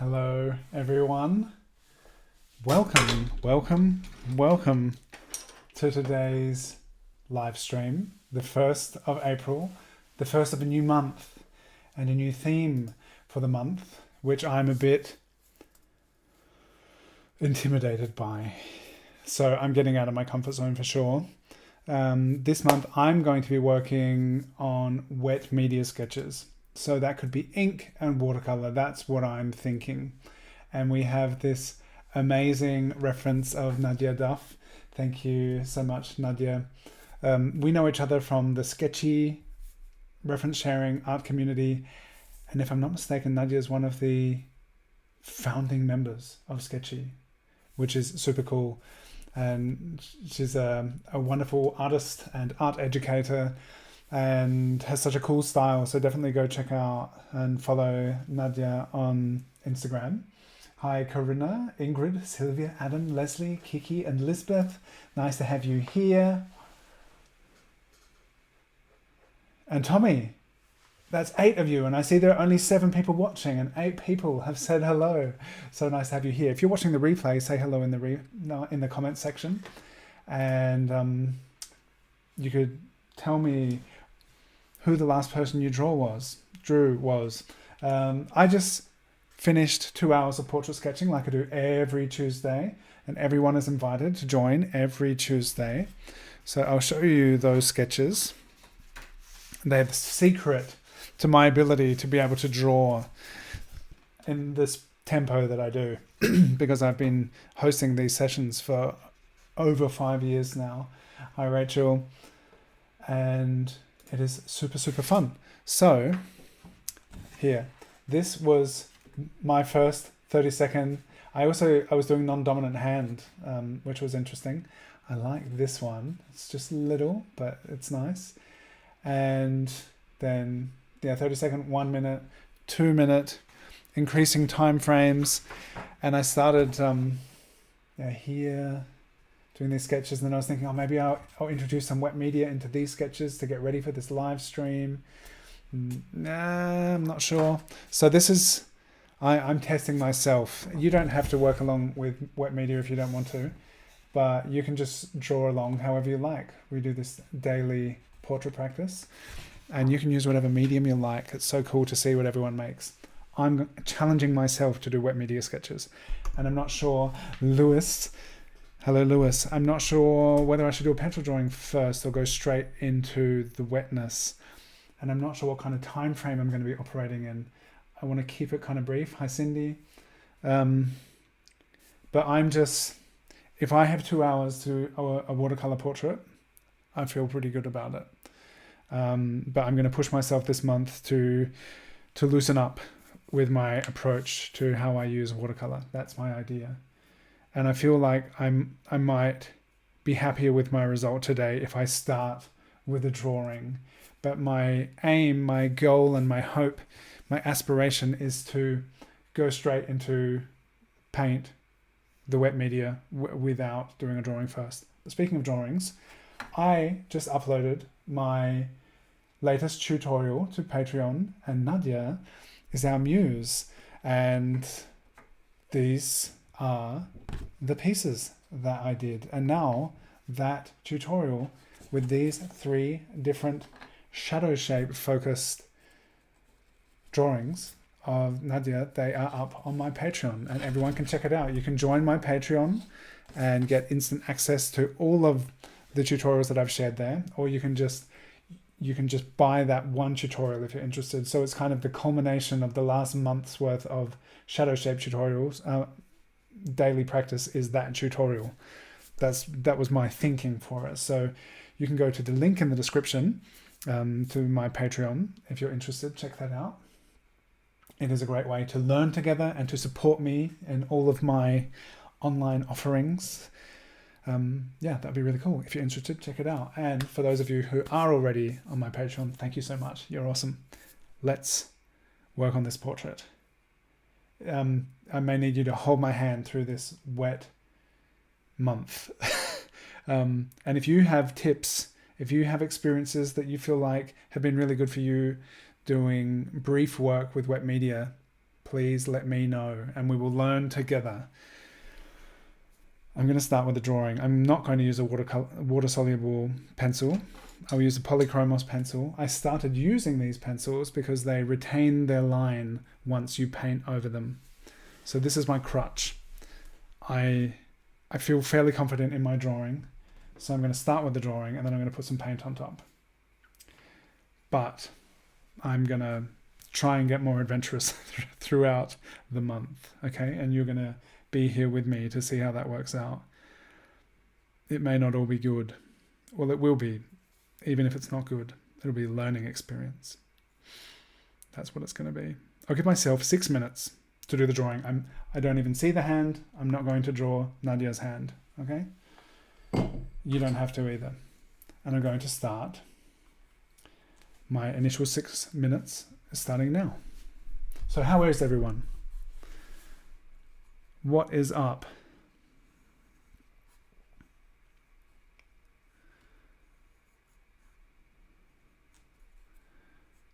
Hello, everyone. Welcome to today's live stream, the 1st of April, the first of a new month and a new theme for the month, which I'm a bit intimidated by. So I'm getting out of my comfort zone for sure. This month, I'm going to be working on wet media sketches. So that could be ink and watercolor. That's what I'm thinking. And we have this amazing reference of Nadyia Duff. Thank you so much, Nadyia. We know each other from the sketchy reference sharing art community. And if I'm not mistaken, Nadyia is one of the founding members of Sketchy, which is super cool. And she's a wonderful artist and art educator and has such a cool style. So definitely go check out and follow Nadyia on Instagram. Hi, Corinna, Ingrid, Sylvia, Adam, Leslie, Kiki, and Lisbeth. Nice to have you here. And Tommy, that's 8 of you. And I see there are only 7 people watching and 8 people have said hello. So nice to have you here. If you're watching the replay, say hello in the comments section. And you could tell me who the last person you drew was. I just finished 2 hours of portrait sketching like I do every Tuesday, and everyone is invited to join every Tuesday. So I'll show you those sketches. They're the secret to my ability to be able to draw in this tempo that I do because I've been hosting these sessions for over 5 years now. Hi, Rachel. And it is super, super fun. So here, this was my first 30-second. I was doing non-dominant hand, which was interesting. I like this one. It's just little, but it's nice. And then 30-second, 1 minute, 2 minute, increasing time frames. And I started here doing these sketches, and then I was thinking, maybe I'll introduce some wet media into these sketches to get ready for this live stream. I'm not sure. So this is, I'm testing myself. You don't have to work along with wet media if you don't want to, but you can just draw along however you like. We do this daily portrait practice, and you can use whatever medium you like. It's so cool to see what everyone makes. I'm challenging myself to do wet media sketches, and I'm not sure, Lewis. Hello, Lewis. I'm not sure whether I should do a pencil drawing first or go straight into the wetness. And I'm not sure what kind of time frame I'm going to be operating in. I want to keep it kind of brief. Hi, Cindy. But I'm just, if I have 2 hours to a watercolor portrait, I feel pretty good about it. But I'm going to push myself this month to loosen up with my approach to how I use watercolor. That's my idea. And I feel like I might be happier with my result today if I start with a drawing. But my aim, my goal, and my hope, my aspiration is to go straight into paint, the wet media, without doing a drawing first. Speaking of drawings, I just uploaded my latest tutorial to Patreon, and Nadyia is our muse. And these are the pieces that I did. And now that tutorial with these 3 different shadow shape focused drawings of Nadyia, they are up on my Patreon and everyone can check it out. You can join my Patreon and get instant access to all of the tutorials that I've shared there, or you can just buy that one tutorial if you're interested. So it's kind of the culmination of the last month's worth of shadow shape tutorials. Daily practice is that tutorial. That was my thinking for it. So you can go to the link in the description to my Patreon if you're interested. Check that out. It is a great way to learn together and to support me in all of my online offerings. That'd be really cool. If you're interested, check it out. And for those of you who are already on my Patreon, thank you so much. You're awesome. Let's work on this portrait. I may need you to hold my hand through this wet month. And if you have tips, if you have experiences that you feel like have been really good for you doing brief work with wet media, please let me know and we will learn together. I'm going to start with the drawing. I'm not going to use a water-soluble pencil. I'll use a polychromos pencil. I started using these pencils because they retain their line once you paint over them. So this is my crutch. I feel fairly confident in my drawing. So I'm going to start with the drawing and then I'm going to put some paint on top. But I'm going to try and get more adventurous throughout the month, okay? And you're going to be here with me to see how that works out. It may not all be good. Well, it will be. Even if it's not good, it'll be a learning experience. That's what it's going to be. I'll give myself 6 minutes to do the drawing. I don't even see the hand. I'm not going to draw Nadyia's hand, okay? You don't have to either. And I'm going to start. My initial 6 minutes is starting now. So how is everyone? What is up?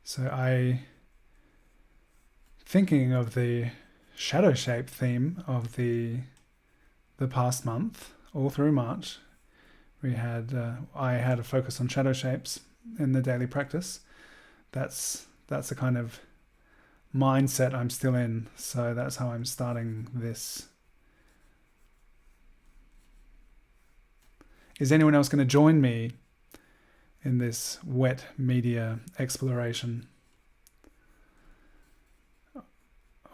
So thinking of the shadow shape theme of the past month, all through March, I had a focus on shadow shapes in the daily practice. That's the kind of mindset I'm still in. So that's how I'm starting this. Is anyone else going to join me in this wet media exploration?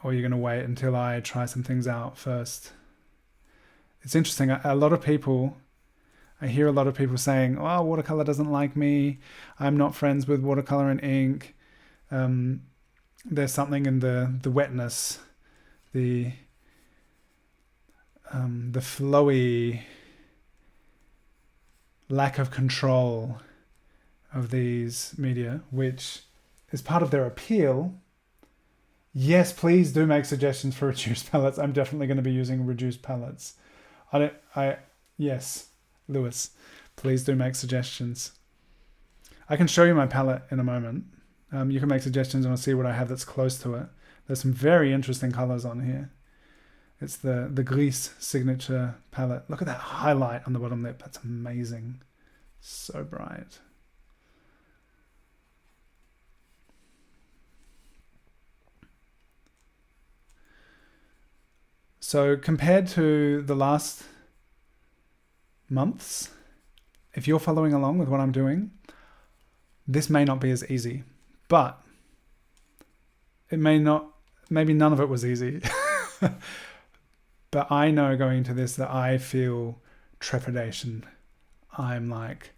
Or are you going to wait until I try some things out first? It's interesting. I hear a lot of people saying, oh, watercolor doesn't like me. I'm not friends with watercolor and ink. There's something in the wetness, the flowy lack of control of these media, which is part of their appeal. Yes, please do make suggestions for reduced palettes. I'm definitely going to be using reduced palettes. Yes, Lewis, please do make suggestions. I can show you my palette in a moment. You can make suggestions and I'll see what I have that's close to it. There's some very interesting colors on here. It's the Gris signature palette. Look at that highlight on the bottom lip. That's amazing. So bright. So compared to the last months, if you're following along with what I'm doing, this may not be as easy, but maybe none of it was easy. But I know going into this that I feel trepidation. I'm like,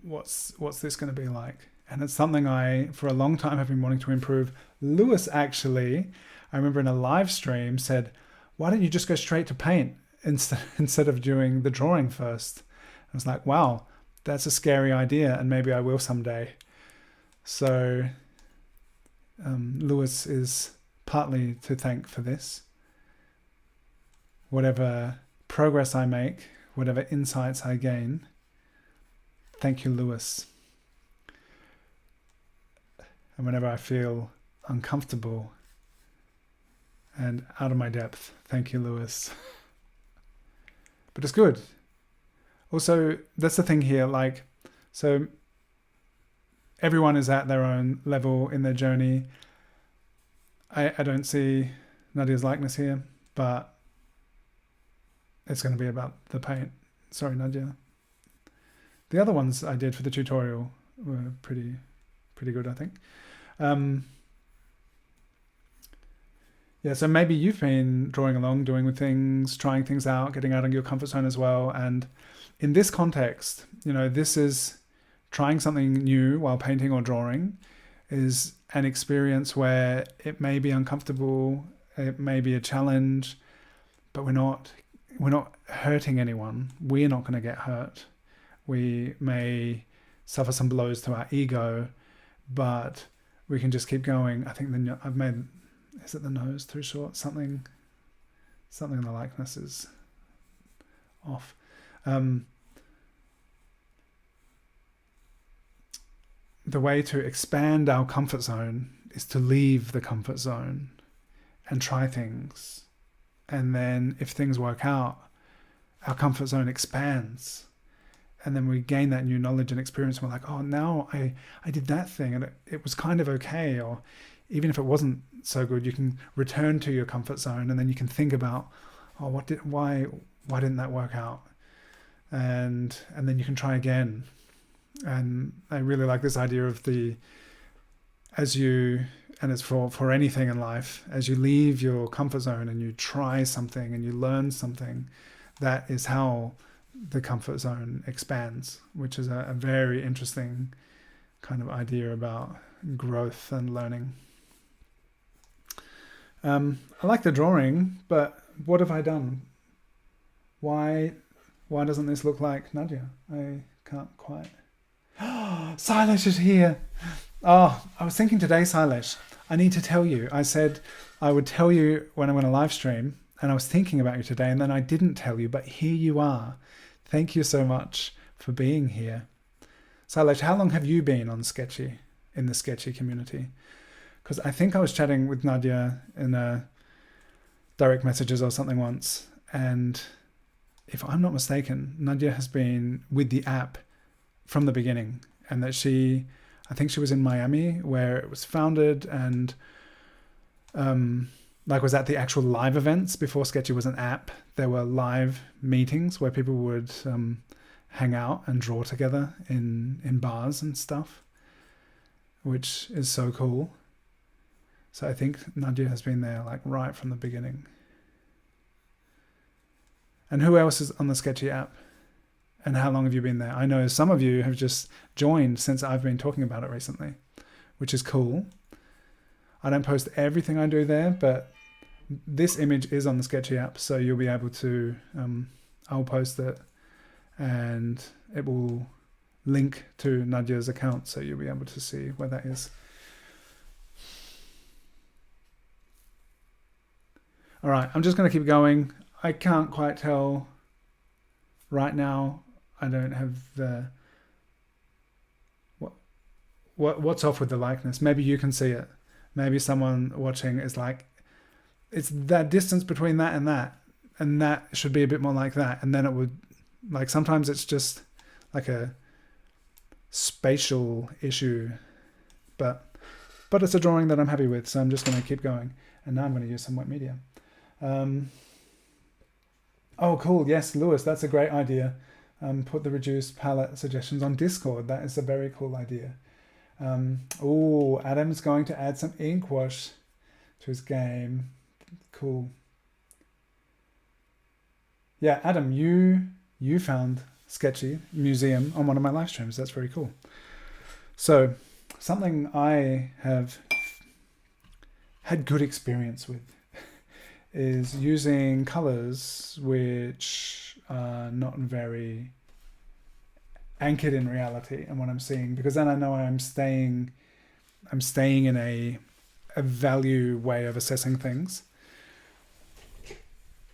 what's this going to be like? And it's something I, for a long time, have been wanting to improve. Lewis actually, I remember in a live stream said, why don't you just go straight to paint instead of doing the drawing first? I was like, wow, that's a scary idea, and maybe I will someday. So Lewis is partly to thank for this. Whatever progress I make, whatever insights I gain, thank you, Lewis. And whenever I feel uncomfortable and out of my depth, thank you, Lewis. But it's good. Also, that's the thing here, like, so everyone is at their own level in their journey. I don't see Nadya's likeness here, but it's going to be about the paint. Sorry, Nadyia. The other ones I did for the tutorial were pretty good, I think. Yeah, so maybe you've been drawing along, doing things, trying things out, getting out of your comfort zone as well. And in this context, this is trying something new while painting or drawing is an experience where it may be uncomfortable, it may be a challenge, but we're not hurting anyone. We're not going to get hurt. We may suffer some blows to our ego, but we can just keep going. I think is it the nose too short? Something in the likeness is off. The way to expand our comfort zone is to leave the comfort zone. and try things. And then if things work out, our comfort zone expands. And then we gain that new knowledge and experience. And we're like, oh, now I did that thing and it was kind of okay. Or even if it wasn't so good, you can return to your comfort zone and then you can think about, oh, why didn't that work out? And then you can try again. And I really like this idea of and it's for anything in life, as you leave your comfort zone and you try something and you learn something, that is how the comfort zone expands, which is a very interesting kind of idea about growth and learning. I like the drawing, but what have I done? Why doesn't this look like Nadyia? I can't quite. Silesh is here. Oh, I was thinking today, Silesh, I need to tell you. I said I would tell you when I'm going to live stream, and I was thinking about you today, and then I didn't tell you, but here you are. Thank you so much for being here. Silesh, how long have you been on Sketchy, in the Sketchy community? Because I think I was chatting with Nadyia in direct messages or something once, and if I'm not mistaken, Nadyia has been with the app from the beginning, and that I think she was in Miami where it was founded, and was at the actual live events before Sketchy was an app. There were live meetings where people would hang out and draw together in bars and stuff, which is so cool. So I think Nadyia has been there like right from the beginning. And who else is on the Sketchy app? And how long have you been there? I know some of you have just joined since I've been talking about it recently, which is cool. I don't post everything I do there, but this image is on the Sketchy app, so you'll be able to, I'll post it and it will link to Nadyia's account, so you'll be able to see where that is. All right, I'm just going to keep going. I can't quite tell right now. I don't have the what's off with the likeness. Maybe you can see it. Maybe someone watching is like, it's that distance between that, and that should be a bit more like that. And then it would, like, sometimes it's just like a spatial issue, but it's a drawing that I'm happy with, so I'm just going to keep going. And now I'm going to use some wet media. Oh, cool. Yes, Lewis, that's a great idea. Put the reduced palette suggestions on Discord. That is a very cool idea. Adam's going to add some ink wash to his game. Cool. Yeah, Adam, you found Sketchy Museum on one of my live streams. That's very cool. So something I have had good experience with is using colors which are not very anchored in reality and what I'm seeing, because then I know I'm staying in a value way of assessing things.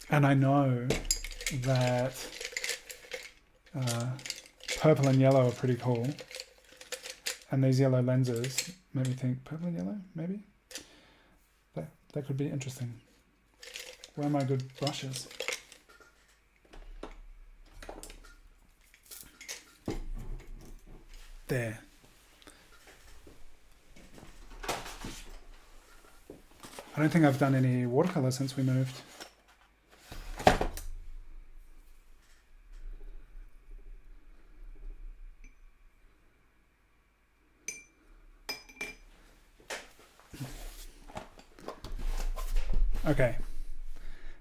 And I know that purple and yellow are pretty cool. And these yellow lenses made me think, purple and yellow, maybe? That could be interesting. Where are my good brushes? There. I don't think I've done any watercolor since we moved. Okay.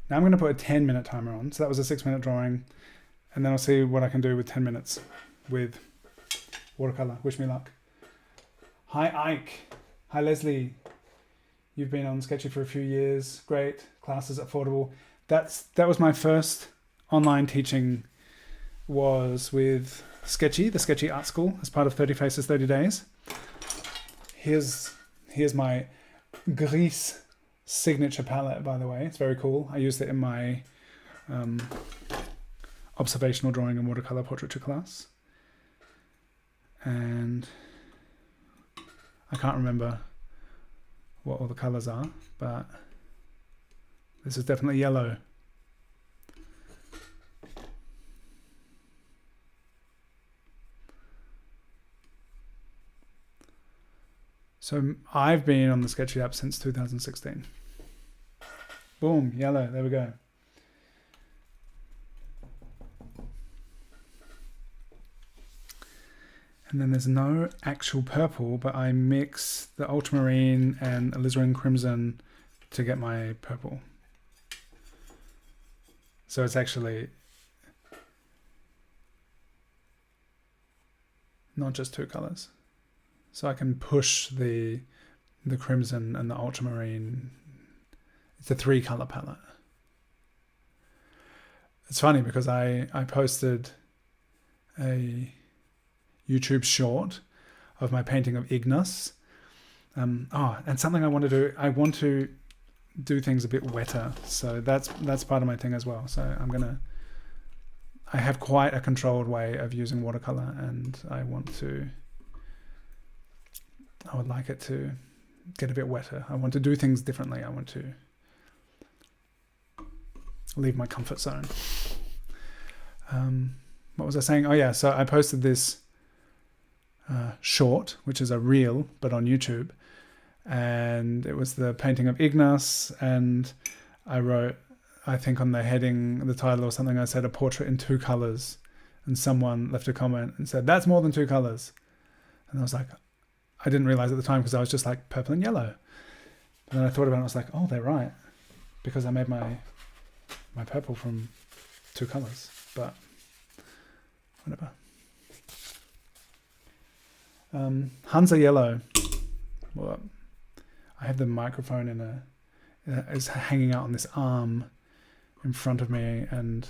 Now I'm going to put a 10-minute timer on. So that was a 6-minute drawing. And then I'll see what I can do with 10 minutes with watercolor. Wish me luck. Hi, Ike. Hi, Leslie. You've been on Sketchy for a few years. Great. Classes affordable. That was my first online teaching, was with Sketchy, the Sketchy Art School, as part of 30 Faces, 30 Days. Here's my Gris signature palette, by the way. It's very cool. I used it in my observational drawing and watercolor portraiture class. And I can't remember what all the colors are, but This is definitely yellow. So I've been on the Sketchy app since 2016. Boom, yellow, there we go. And then there's no actual purple, but I mix the ultramarine and alizarin crimson to get my purple. So it's actually not just two colors. So I can push the crimson and the ultramarine. It's a 3-color palette. It's funny because I posted a YouTube short of my painting of Ignis. And something I want to do, I want to do things a bit wetter. So that's part of my thing as well. So I have quite a controlled way of using watercolor, and I would like it to get a bit wetter. I want to do things differently. I want to leave my comfort zone. What was I saying? Oh yeah, so I posted this short, which is a reel, but on YouTube. And it was the painting of Ignis, and I wrote, I think on the heading, the title or something, I said a portrait in 2 colors. And someone left a comment and said, that's more than 2 colors. And I was like, I didn't realize at the time because I was just like purple and yellow. And then I thought about it, I was like, oh, they're right. Because I made my purple from 2 colors, but whatever. Hansa yellow. Well, I have the microphone is hanging out on this arm in front of me, and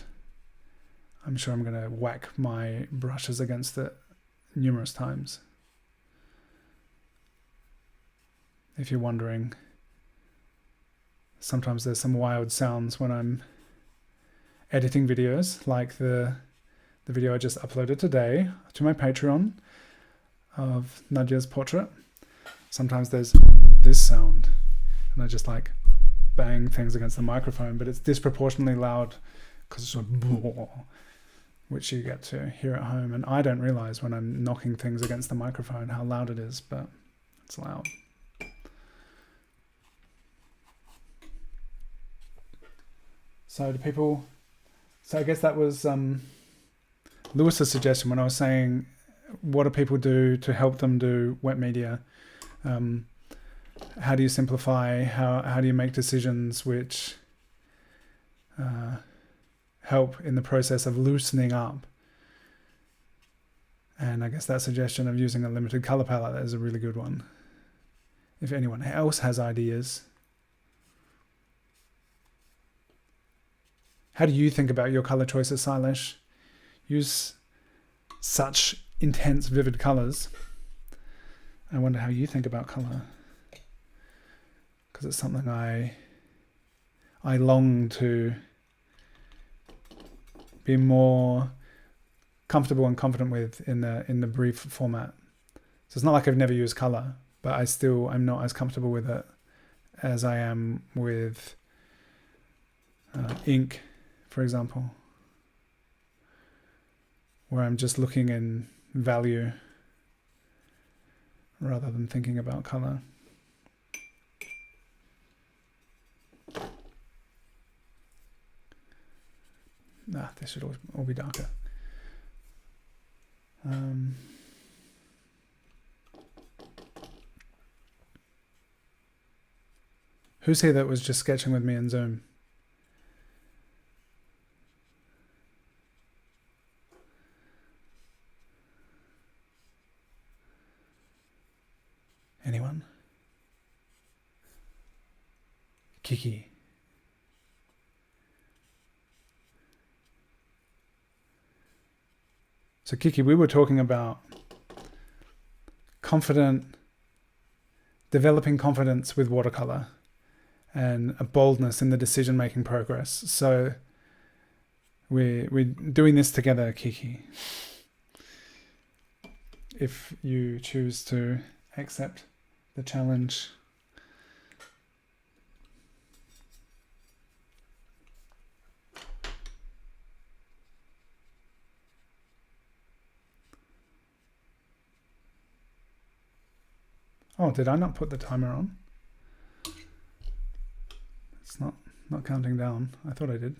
I'm sure I'm going to whack my brushes against it numerous times. If you're wondering, sometimes there's some wild sounds when I'm editing videos, like the video I just uploaded today to my Patreon of Nadyya's portrait. Sometimes there's this sound, and I just like bang things against the microphone, but it's disproportionately loud because it's sort of which you get to hear at home. And I don't realize when I'm knocking things against the microphone how loud it is, but it's loud. So I guess that was Lewis's suggestion when I was saying, what do people do to help them do wet media? How do you simplify? How do you make decisions which help in the process of loosening up? And I guess that suggestion of using a limited color palette is a really good one. If anyone else has ideas. How do you think about your color choices, Silesh? Use such intense, vivid colors. I wonder how you think about color, because it's something I long to be more comfortable and confident with in the brief format. So it's not like I've never used color, but I'm not as comfortable with it as I am with ink, for example, where I'm just looking in value rather than thinking about color. This should all be darker. Who's here that was just sketching with me in Zoom? Anyone? Kiki. So Kiki, we were talking about developing confidence with watercolor and a boldness in the decision-making progress. So we're doing this together, Kiki. If you choose to accept the challenge. Oh, did I not put the timer on? It's not counting down. I thought I did.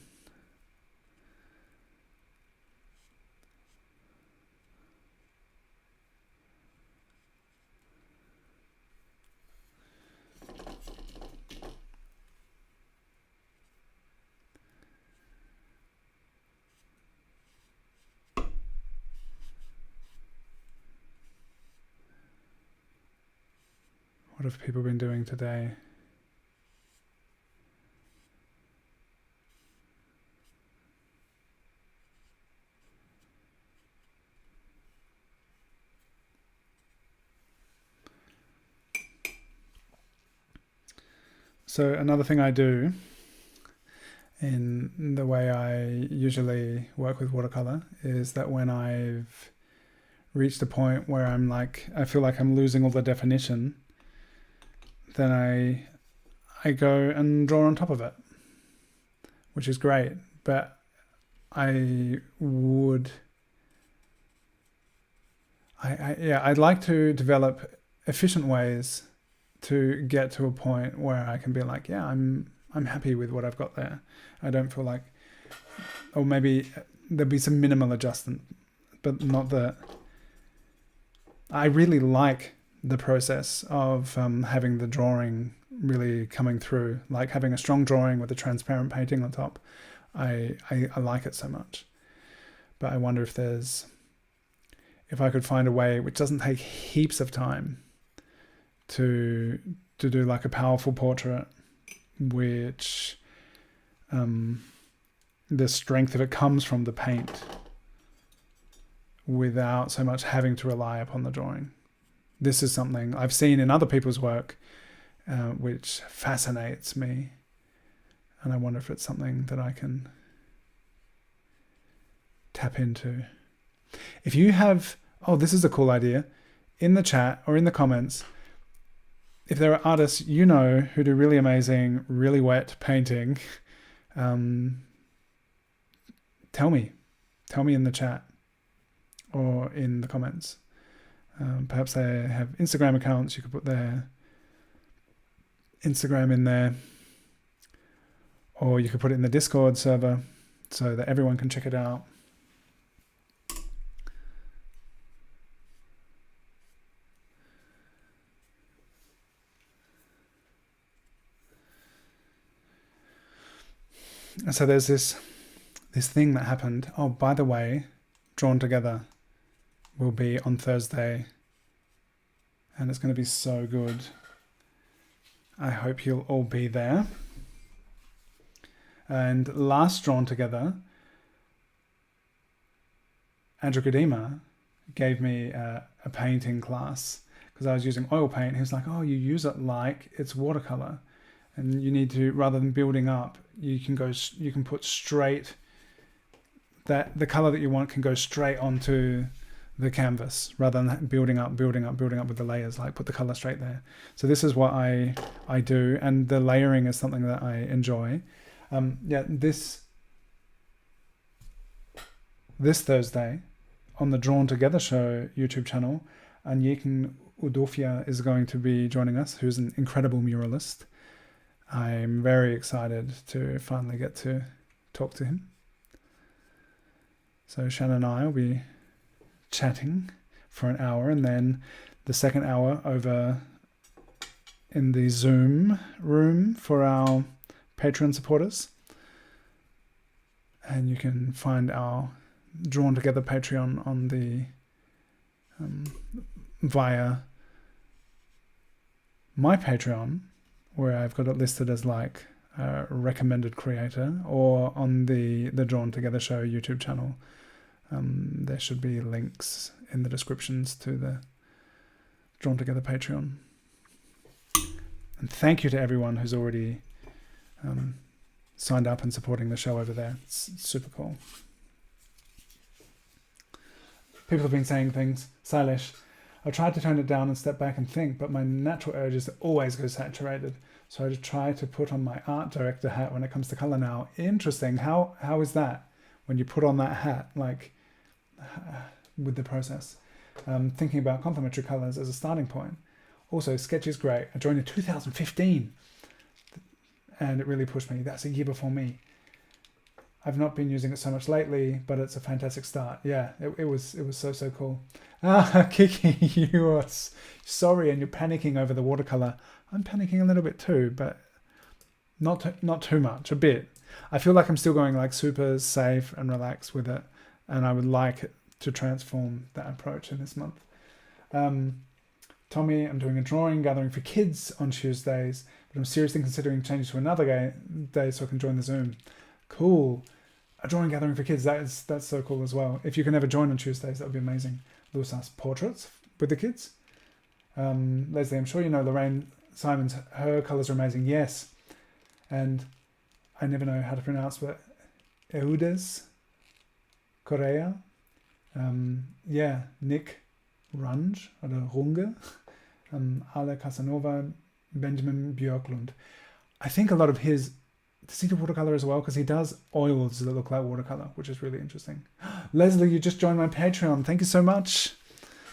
What have people been doing today? So another thing I do in the way I usually work with watercolor is that when I've reached a point where I feel like I'm losing all the definition, then I go and draw on top of it, which is great. But I'd like to develop efficient ways to get to a point where I can be like, yeah, I'm happy with what I've got there. I don't feel like, or maybe there'll be some minimal adjustment, but not that. I really like the process of having the drawing really coming through, like having a strong drawing with a transparent painting on top. I like it so much. But I wonder if I could find a way which doesn't take heaps of time to do like a powerful portrait, which the strength of it comes from the paint without so much having to rely upon the drawing. This is something I've seen in other people's work, which fascinates me. And I wonder if it's something that I can tap into. If you have, this is a cool idea, in the chat or in the comments, if there are artists you know who do really amazing, really wet painting, tell me in the chat or in the comments. Perhaps they have Instagram accounts. You could put their Instagram in there, or you could put it in the Discord server so that everyone can check it out. And so there's this thing that happened. Oh, by the way, Drawn Together will be on Thursday, and it's going to be so good. I hope you'll all be there. And last Drawn Together, Andrew Kadima gave me a painting class because I was using oil paint. He was like, oh, you use it like it's watercolor, and you need to, rather than building up, you can put straight, that the color that you want can go straight onto the canvas rather than building up with the layers, like put the color straight there. So this is what I do, and the layering is something that I enjoy. This Thursday on the Drawn Together Show YouTube channel, Anjekin Udofia is going to be joining us, who's an incredible muralist. I'm very excited to finally get to talk to him. So Shannon and I will be chatting for an hour, and then the second hour over in the Zoom room for our Patreon supporters. And you can find our Drawn Together Patreon on the via my Patreon, where I've got it listed as like a recommended creator, or on the Drawn Together Show YouTube channel. There should be links in the descriptions to the Drawn Together Patreon. And thank you to everyone who's already signed up and supporting the show over there. It's super cool. People have been saying things. Silesh, I tried to tone it down and step back and think, but my natural urge is to always go saturated. So I just try to put on my art director hat when it comes to color now. Interesting. How is that when you put on that hat, like with the process? Thinking about complementary colors as a starting point. Also, sketch is great. I joined in 2015 and it really pushed me. That's a year before me. I've not been using it so much lately, but it's a fantastic start. Yeah, it was so cool. Kiki, you are sorry and you're panicking over the watercolor. I'm panicking a little bit too, but not too much, a bit. I feel like I'm still going like super safe and relaxed with it, and I would like to transform that approach in this month. Tommy, I'm doing a drawing gathering for kids on Tuesdays, but I'm seriously considering changing to another day so I can join the Zoom. Cool. A drawing gathering for kids, that's so cool as well. If you can ever join on Tuesdays, that would be amazing. Lewis asked portraits with the kids. Leslie, I'm sure you know Lorraine Simons, her colours are amazing. Yes. And I never know how to pronounce, but Eudes Correa. Yeah, Nick Runge, oder Runge, Ale Casanova, Benjamin Björklund. I think a lot of his, does he do watercolor as well? Because he does oils that look like watercolor, which is really interesting. Leslie, you just joined my Patreon. Thank you so much.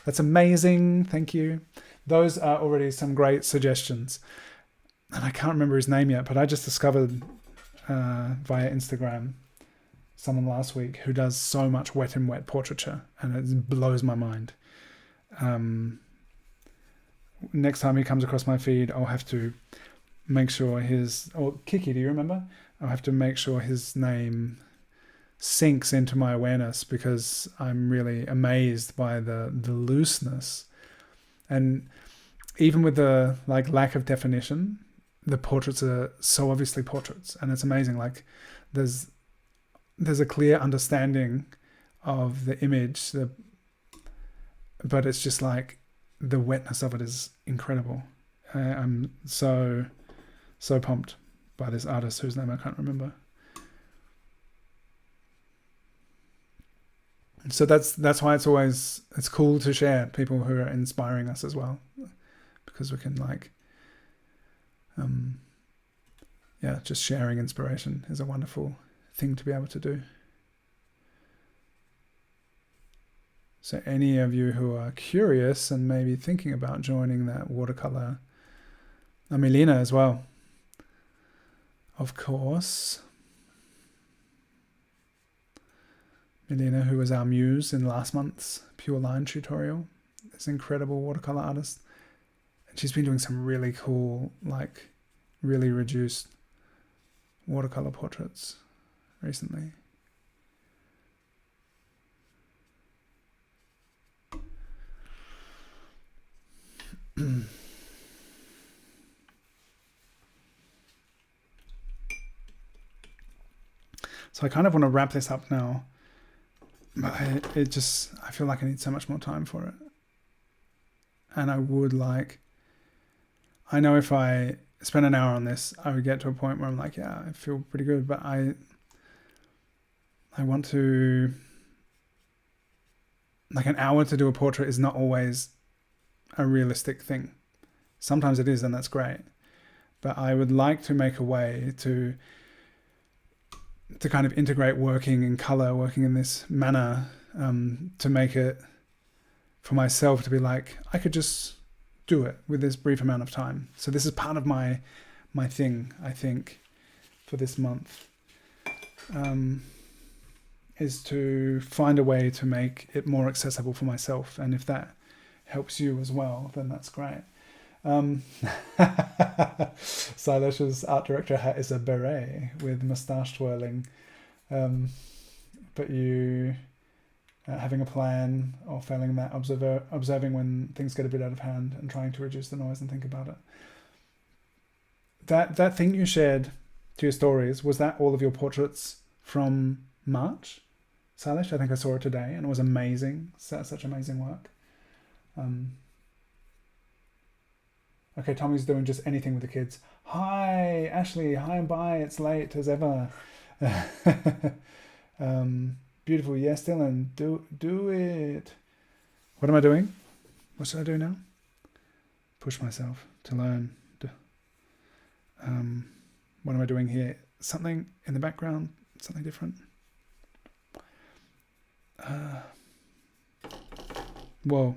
That's amazing. Thank you. Those are already some great suggestions. And I can't remember his name yet, but I just discovered via Instagram someone last week who does so much wet and wet portraiture, and it blows my mind. Next time he comes across my feed, I'll have to make sure Kiki, do you remember? I'll have to make sure his name sinks into my awareness, because I'm really amazed by the looseness. And even with the lack of definition, the portraits are so obviously portraits, and it's amazing. Like there's a clear understanding of the image, but it's just like the wetness of it is incredible. I'm so pumped by this artist whose name I can't remember. So that's why it's cool to share people who are inspiring us as well, because we can just sharing inspiration is a wonderful thing to be able to do. So any of you who are curious and maybe thinking about joining that watercolor, Milena as well, of course. Milena, who was our muse in last month's Pure Line tutorial, this incredible watercolor artist. And she's been doing some really cool, really reduced watercolor portraits recently. So I kind of want to wrap this up now, but I feel like I need so much more time for it. And I know if I spend an hour on this, I would get to a point where I'm like, yeah, I feel pretty good, but I want to, an hour to do a portrait is not always a realistic thing. Sometimes it is, and that's great. But I would like to make a way to kind of integrate working in color, working in this manner, to make it for myself to be like, I could just do it with this brief amount of time. So this is part of my thing, I think, for this month, is to find a way to make it more accessible for myself. And if that helps you as well, then that's great. Silas's art director hat is a beret with moustache twirling, but you having a plan or failing that, observing when things get a bit out of hand and trying to reduce the noise and think about it. That thing you shared to your stories, was that all of your portraits from March, Salish? I think I saw it today and it was amazing. Such amazing work. Okay, Tommy's doing just anything with the kids. Hi, Ashley. Hi and bye. It's late as ever. Beautiful. Yes, Dylan. Do it. What am I doing? What should I do now? Push myself to learn. What am I doing here? Something in the background? Something different? Whoa.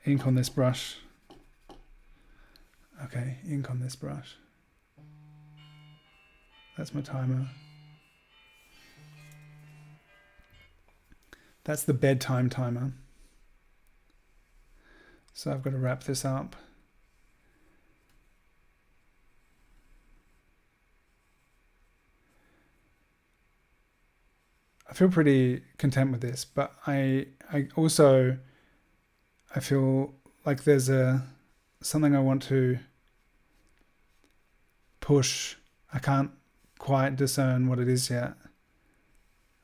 Ink on this brush. Okay, ink on this brush. That's my timer. That's the bedtime timer. So I've got to wrap this up. I feel pretty content with this, but I also feel like there's something I want to push. I can't quite discern what it is yet.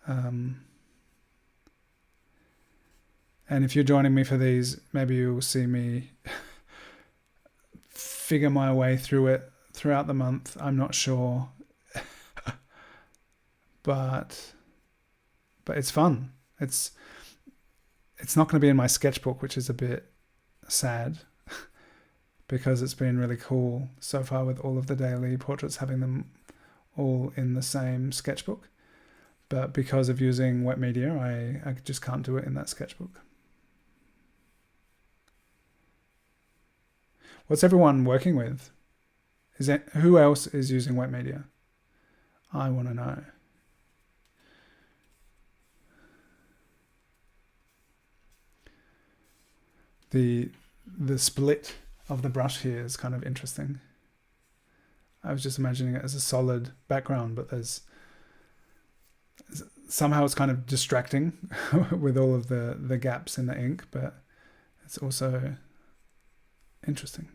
And if you're joining me for these, maybe you'll see me figure my way through it throughout the month. I'm not sure. but it's fun. It's not going to be in my sketchbook, which is a bit sad because it's been really cool so far with all of the daily portraits, having them all in the same sketchbook. But because of using wet media, I just can't do it in that sketchbook. What's everyone working with? Who else is using wet media? I want to know. The split of the brush here is kind of interesting. I was just imagining it as a solid background, but somehow it's kind of distracting with all of the gaps in the ink, but it's also interesting.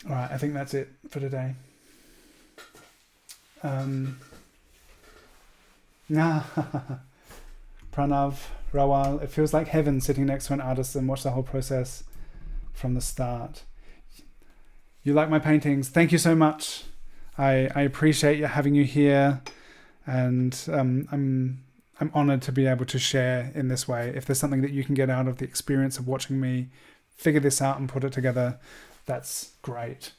All right, I think that's it for today. Pranav, Rawal, it feels like heaven sitting next to an artist and watch the whole process from the start. You like my paintings? Thank you so much. I appreciate you having you here, and I'm honored to be able to share in this way. If there's something that you can get out of the experience of watching me figure this out and put it together, that's great.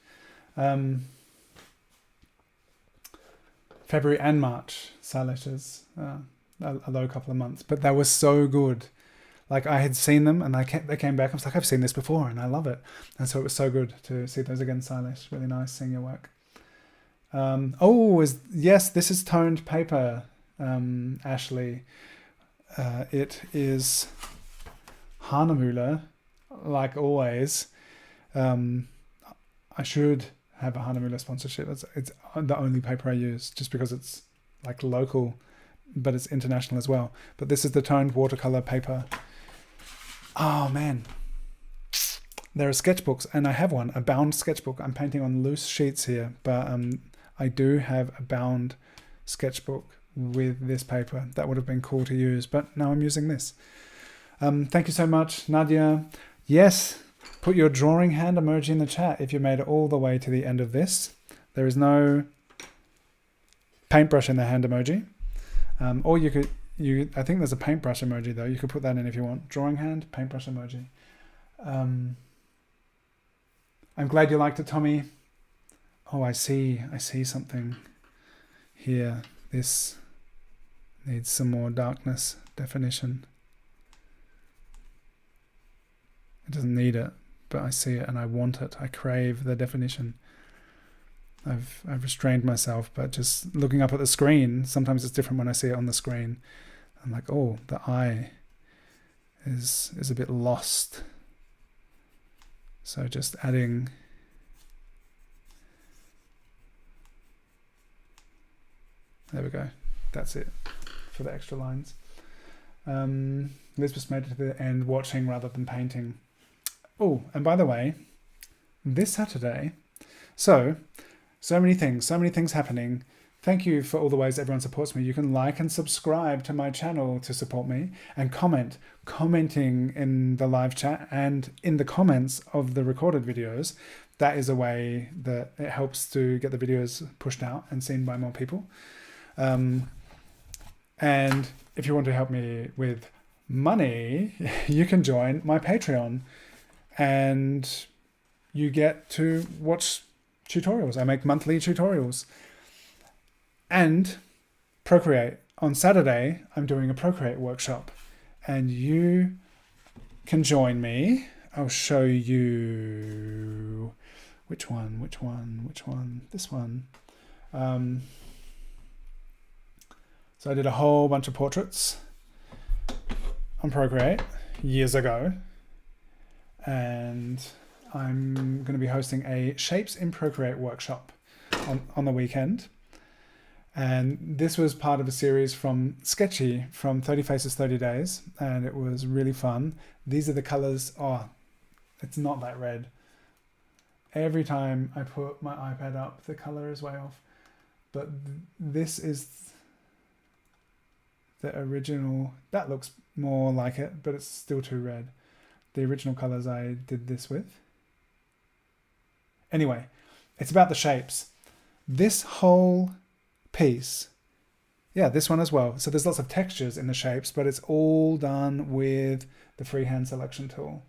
February and March Salishes, a low couple of months, but they were so good. Like, I had seen them and they came back. I was like, I've seen this before and I love it. And so it was so good to see those again, Silas. Really nice seeing your work. Yes, this is toned paper, Ashley. It is Hahnemühle, like always. I should have a Hahnemühle sponsorship. It's the only paper I use, just because it's like local, but it's international as well. But this is the toned watercolor paper. Oh man, there are sketchbooks, and I have one, a bound sketchbook. I'm painting on loose sheets here, but I do have a bound sketchbook with this paper. That would have been cool to use, but now I'm using this. Thank you so much, Nadyia. Yes, put your drawing hand emoji in the chat if you made it all the way to the end of this. There is no paintbrush in the hand emoji. Or I think there's a paintbrush emoji though. You could put that in if you want. Drawing hand, paintbrush emoji. I'm glad you liked it, Tommy. Oh, I see something here. This needs some more darkness definition. It doesn't need it, but I see it and I want it. I crave the definition. I've restrained myself, but just looking up at the screen, sometimes it's different when I see it on the screen. I'm like, oh, the eye is a bit lost. So just adding there we go. That's it for the extra lines. Liz just made it to the end, watching rather than painting. Oh, and by the way, this Saturday, so many things happening. Thank you for all the ways everyone supports me. You can like and subscribe to my channel to support me, and commenting in the live chat and in the comments of the recorded videos. That is a way that it helps to get the videos pushed out and seen by more people. And if you want to help me with money, you can join my Patreon and you get to watch tutorials. I make monthly tutorials. And Procreate. On Saturday, I'm doing a Procreate workshop. And you can join me, I'll show you which one, this one. So I did a whole bunch of portraits on Procreate years ago, and I'm going to be hosting a Shapes in Procreate workshop on the weekend. And this was part of a series from Sketchy from 30 Faces 30 Days, and it was really fun. These are the colors. Oh, it's not that red. Every time I put my iPad up, the color is way off. But this is the original. That looks more like it, but it's still too red. The original colors I did this with. Anyway, it's about the shapes. This whole piece, yeah, this one as well. So there's lots of textures in the shapes, but it's all done with the freehand selection tool.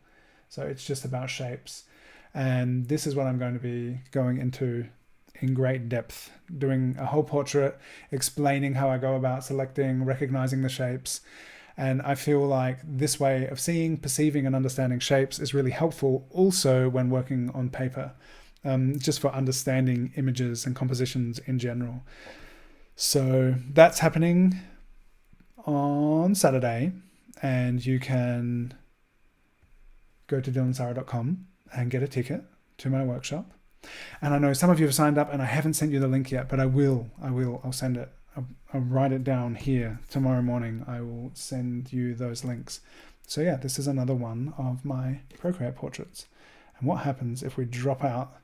So it's just about shapes. And this is what I'm going to be going into in great depth, doing a whole portrait, explaining how I go about selecting, recognizing the shapes. And I feel like this way of seeing, perceiving, and understanding shapes is really helpful also when working on paper, just for understanding images and compositions in general. So that's happening on Saturday, and you can go to dylansara.com and get a ticket to my workshop. And I know some of you have signed up and I haven't sent you the link yet, but I'll send it. I'll write it down here tomorrow morning. I will send you those links. So yeah, this is another one of my Procreate portraits. And what happens if we drop out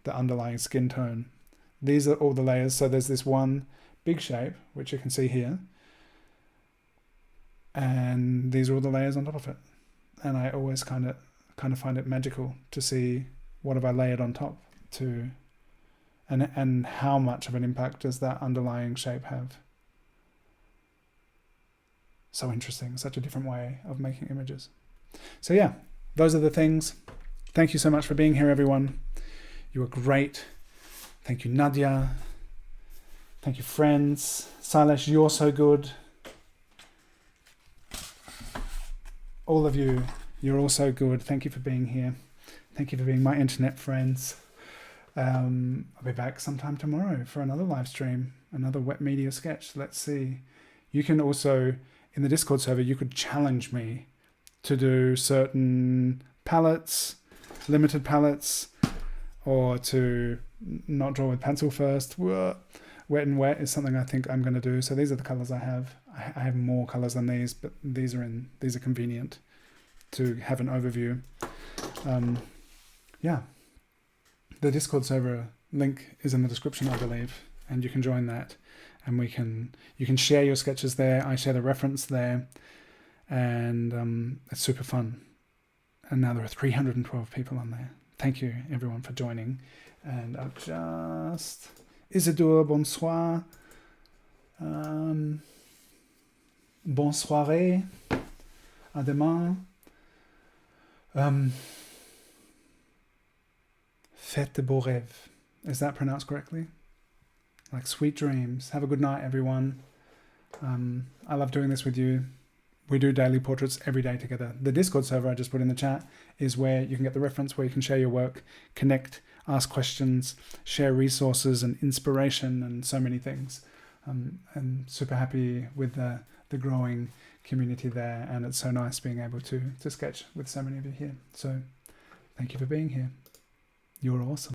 the underlying skin tone? These are all the layers. So there's this one big shape, which you can see here. And these are all the layers on top of it. And I always kind of find it magical to see what have I layered on top to, and how much of an impact does that underlying shape have. So interesting, such a different way of making images. So yeah, those are the things. Thank you so much for being here, everyone. You were great. Thank you, Nadyia. Thank you, friends. Silesh, you're so good. All of you, you're all so good. Thank you for being here. Thank you for being my internet friends. I'll be back sometime tomorrow for another live stream, another wet media sketch. Let's see. You can also, in the Discord server, you could challenge me to do certain palettes, limited palettes, or to not draw with pencil first. Wet and wet is something I think I'm going to do. So these are the colors I have. I have more colors than these, but these are convenient to have an overview. Yeah, the Discord server link is in the description, I believe, and you can join that, and you can share your sketches there. I share the reference there, and it's super fun. And now there are 312 people on there. Thank you everyone for joining. And I'll just Isidore, bonsoir. Bonne soirée. À demain. Faites de beaux rêves. Is that pronounced correctly? Like sweet dreams. Have a good night, everyone. I love doing this with you. We do daily portraits every day together. The Discord server I just put in the chat is where you can get the reference, where you can share your work, connect, ask questions, share resources and inspiration and so many things. I'm super happy with the growing community there, and it's so nice being able to sketch with so many of you here. So thank you for being here. You're awesome.